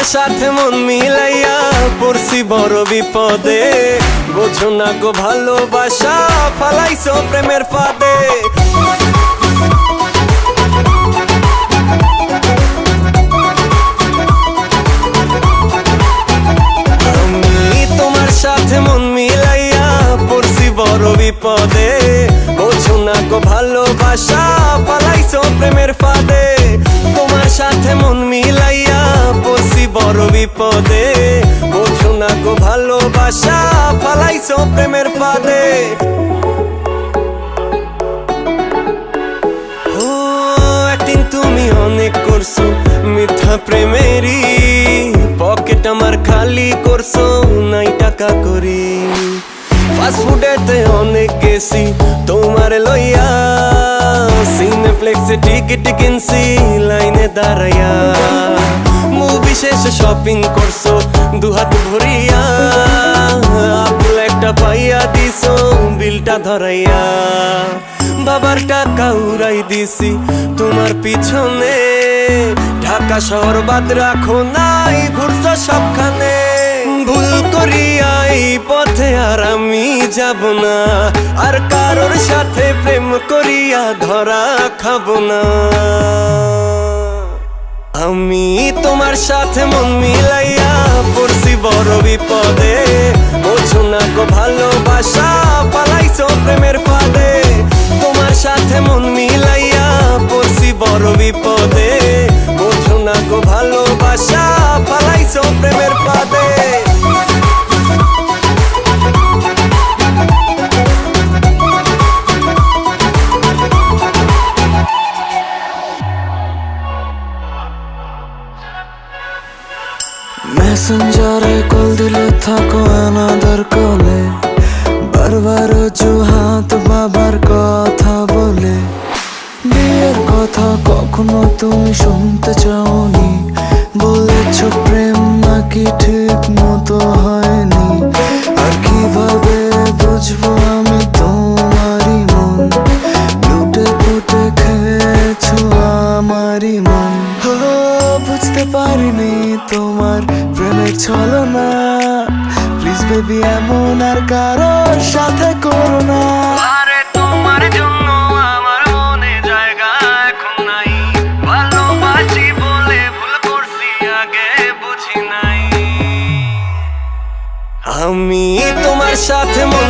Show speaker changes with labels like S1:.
S1: তোমার সাথে মন মিলাইয়া পড়ছি বড় বিপদে, বোঝো না গো ভালোবাসা ফালাইছো প্রেমের ফাঁদে। আমি তোমার সাথে মন মিলাইয়া পড়ছি বড় বিপদে, বোঝো না গো ভালোবাসা ফালাইছো প্রেমের ফাঁদে। তোমার সাথে মন মিলাইয়া পড়ছি বড় বিপদে, বোঝো না গো ভালোবাসা ফালাইছো প্রেমের ফাঁদে। ও একদিন তুমি অনেক করছো মিথ্যা প্রেমেরই, পকেট আমার খালি করছো নাই টাকা করি। ফাস্টফুডেতে অনেক গেছি তোমার লইয়া, সিনেপ্লেক্সে টিকিট কিনছি লাইনে দাঁড়াইয়া। মুভি শেষে শপিং করছো দুহাত ভরিয়া, আপেল একটা পাইয়া দিছো বিলটা ধরাইয়া। বাবার টাকা উড়াই দিছি তোমার পিছনে, ঢাকা শহর বাদ রাখো নাই ঘুরছো সবখানে। ভুল করিয়া এই পথে আর আমি যাব না, আর কারোর সাথে প্রেম করিয়া ধরা খাবো না। আমি তোমার সাথে মন মিলাইয়া পড়ছি বড় বিপদে, বোঝো না গো ভালোবাসা পালাইছো প্রেমের ফাঁদে। তোমার সাথে মন মিলাইয়া পড়ছি বড় বিপদে, বোঝো না গো ভালোবাসা পালাইছো প্রেমের ফাঁদে।
S2: মেসেঞ্জারে কল দিলে থাকো অ্যানাদার কলে, বারবার অজুহাত বাবার কথা বলে। বিয়ের কথা কখনো তুমি শুনতে চাওনি, বলেছ প্রেম নাকি ঠিক মতো হয়নি। আর কিভাবে বুঝবো আমি তোমারই মন, লুটে পুটে খেয়েছো আমারই মন। বুঝতে পারিনি তোমার প্রেমের ছলনা, প্লিজ বেবি এমন আর কারোর সাথে করো না।
S1: আরে তোমার জন্য আমার মনে জায়গা এখন নাই, ভালোবাসি বলে ভুল করছি আগে বুঝি নাই। আমি তোমার সাথে মন